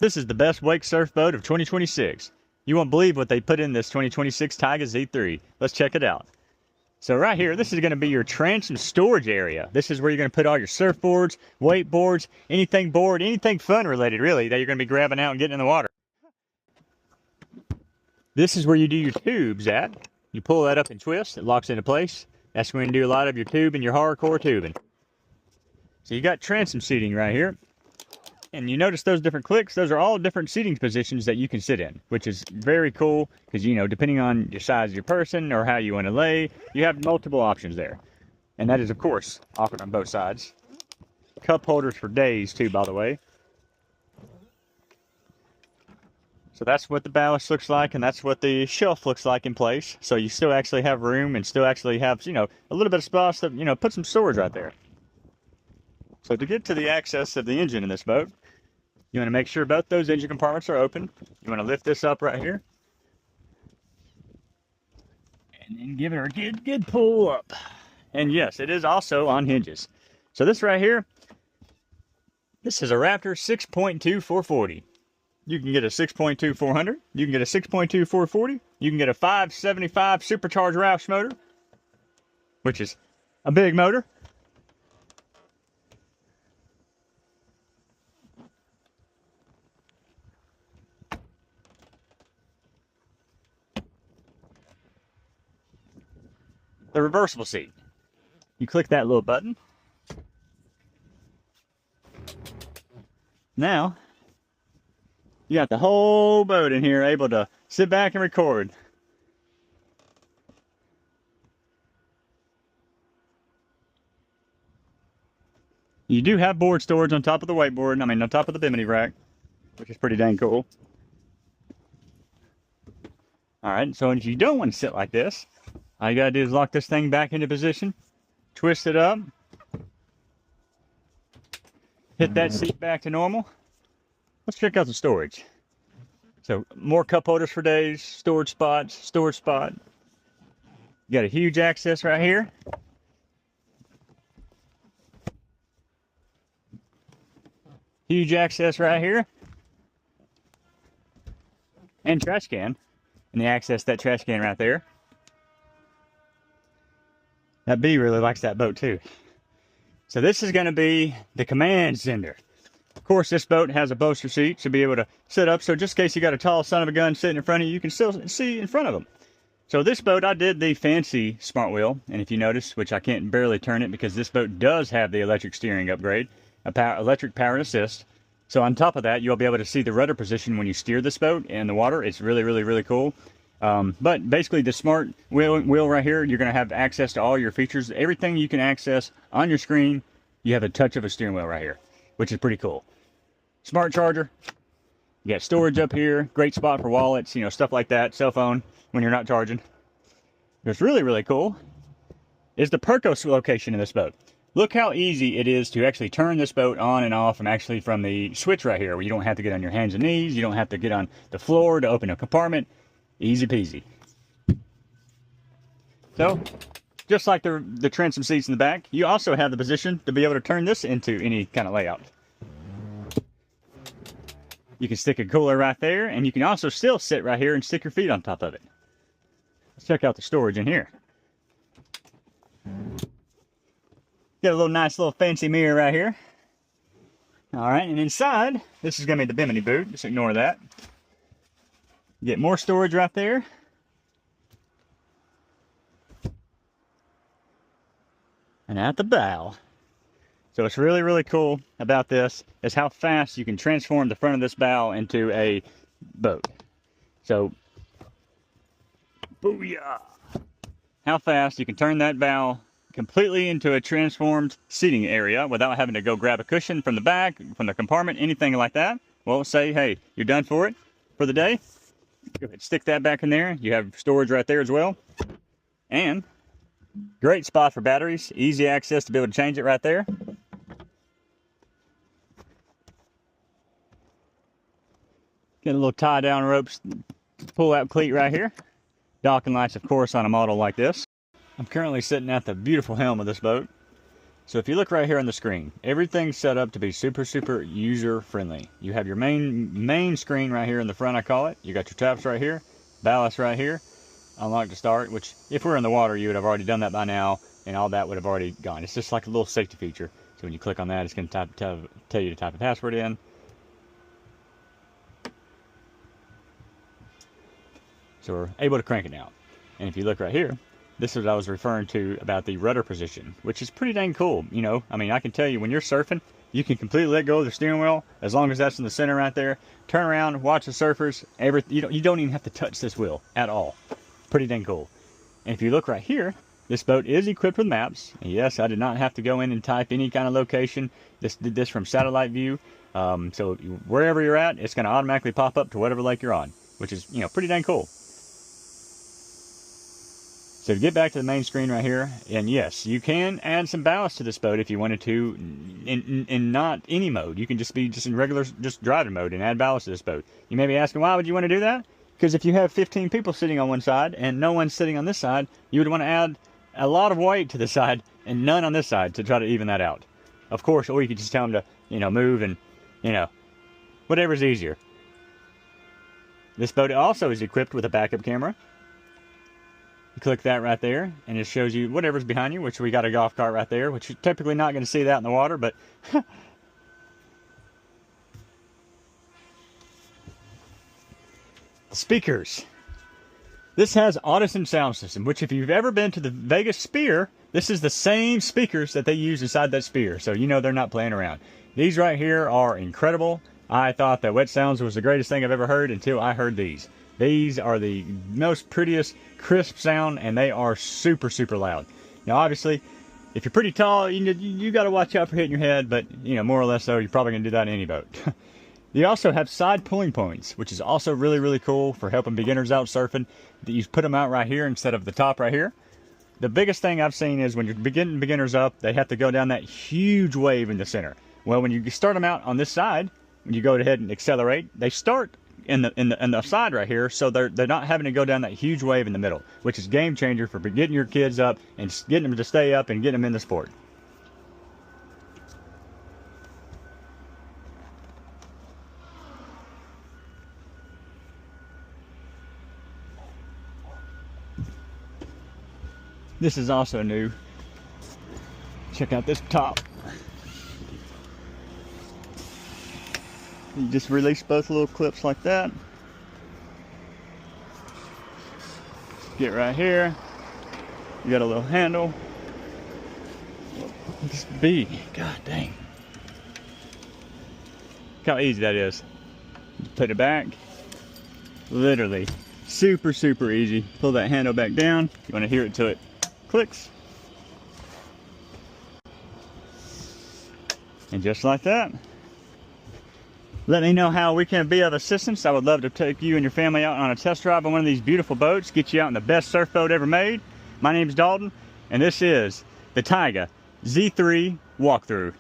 This is the best wake surf boat of 2026. You won't believe what they put in this 2026 Taiga Z3. Let's check it out. So right here, this is going to be your transom storage area. This is where you're going to put all your surfboards, wakeboards, anything board, anything fun related really that you're going to be grabbing out and getting in the water. This is where you do your tubes at. You pull that up and twist, it locks into place. That's when you do a lot of your tube and your hardcore tubing. So you got transom seating right here. And you notice those different clicks, those are all different seating positions that you can sit in, which is very cool because, you know, depending on your size of your person or how you want to lay, you have multiple options there. And that is, of course, offered on both sides. Cup holders for days, too, by the way. So that's what the ballast looks like, and that's what the shelf looks like in place. So you still actually have room and still actually have, you know, a little bit of space to, you know, put some storage right there. So to get to the access of the engine in this boat, you want to make sure both those engine compartments are open. You want to lift this up right here. And then give it a good pull up. And yes, it is also on hinges. So this right here, this is a Raptor 6.2 440. You can get a 6.2 400. You can get a 6.2 440. You can get a 575 supercharged Roush motor, which is a big motor. The reversible seat. You click that little button. Now, you got the whole boat in here able to sit back and record. You do have board storage on top of the wakeboard, on top of the bimini rack, which is pretty dang cool. Alright, so if you don't want to sit like this, all you gotta do is lock this thing back into position, twist it up, hit that seat back to normal. Let's check out the storage. So more cup holders for days, storage spot. You got a huge access right here. Huge access right here. And trash can. And the access to that trash can right there. That bee really likes that boat too. So this is going to be the command center. Of course, this boat has a bolster seat to be able to sit up. So just in case you got a tall son of a gun sitting in front of you, you can still see in front of them. So this boat, I did the fancy smart wheel. And if you notice, which I can't barely turn it because this boat does have the electric steering upgrade, electric power assist. So on top of that, you'll be able to see the rudder position when you steer this boat in the water. It's really, really, really cool. But basically the smart wheel right here, you're going to have access to all your features. Everything you can access on your screen, you have a touch of a steering wheel right here, which is pretty cool. Smart charger. You got storage up here. Great spot for wallets, you know, stuff like that. Cell phone when you're not charging. What's really, really cool is the Perco location in this boat. Look how easy it is to actually turn this boat on and off from the switch right here, where you don't have to get on your hands and knees. You don't have to get on the floor to open a compartment. Easy peasy. So, just like the transom seats in the back, you also have the position to be able to turn this into any kind of layout. You can stick a cooler right there, and you can also still sit right here and stick your feet on top of it. Let's check out the storage in here. Got a nice little fancy mirror right here. Alright, and inside, this is going to be the bimini boot. Just ignore that. Get more storage right there. And at the bow. So what's really, really cool about this is how fast you can transform the front of this bow into a boat. So, booyah! How fast you can turn that bow completely into a transformed seating area without having to go grab a cushion from the back, from the compartment, anything like that. Well, say, hey, you're done for it for the day. Go ahead, stick that back in there. You have storage right there as well. And great spot for batteries. Easy access to be able to change it right there. Get a little tie down ropes, pull out cleat right here. Docking lights, of course, on a model like this. I'm currently sitting at the beautiful helm of this boat. So if you look right here on the screen, everything's set up to be super, super user friendly. You have your main screen right here in the front, I call it. You got your taps right here, ballast right here, unlock to start, which if we're in the water, you would have already done that by now, and all that would have already gone. It's just like a little safety feature. So when you click on that, it's going to tell you to type a password in. So we're able to crank it now. And if you look right here, this is what I was referring to about the rudder position, which is pretty dang cool. You know, I mean, I can tell you when you're surfing, you can completely let go of the steering wheel as long as that's in the center right there. Turn around, watch the surfers. You don't even have to touch this wheel at all. Pretty dang cool. And if you look right here, this boat is equipped with maps. And yes, I did not have to go in and type any kind of location. This did this from satellite view. So wherever you're at, it's going to automatically pop up to whatever lake you're on, which is, you know, pretty dang cool. So to get back to the main screen right here, and yes, you can add some ballast to this boat if you wanted to, in not any mode. You can just be in regular, just driving mode and add ballast to this boat. You may be asking, why would you want to do that? Because if you have 15 people sitting on one side and no one sitting on this side, you would want to add a lot of weight to the side and none on this side to try to even that out. Of course, or you could just tell them to, you know, move and, you know, whatever's easier. This boat also is equipped with a backup camera. You click that right there, and it shows you whatever's behind you, which we got a golf cart right there, which you're typically not going to see that in the water, but speakers. This has Audison sound system, which if you've ever been to the Vegas Sphere, this is the same speakers that they use inside that Sphere, so you know they're not playing around. These right here are incredible. I thought that Wet Sounds was the greatest thing I've ever heard until I heard these. These are the most prettiest, crisp sound, and they are super, super loud. Now, obviously, if you're pretty tall, you got to watch out for hitting your head, but, you know, more or less, though, you're probably going to do that in any boat. They also have side pulling points, which is also really, really cool for helping beginners out surfing. You put them out right here instead of the top right here. The biggest thing I've seen is when you're getting beginners up, they have to go down that huge wave in the center. Well, when you start them out on this side, when you go ahead and accelerate, they start in the side right here, so they're not having to go down that huge wave in the middle, which is game changer for getting your kids up and getting them to stay up and getting them in the sport. This is also new. Check out this top. You just release both little clips like that. Get right here. You got a little handle. This big, god dang. Look how easy that is. Put it back. Literally super, super easy. Pull that handle back down. You want to hear it till it clicks. And just like that. Let me know how we can be of assistance. I would love to take you and your family out on a test drive on one of these beautiful boats, get you out in the best surf boat ever made. My name's Dalton, and this is the Taiga Z3 walkthrough.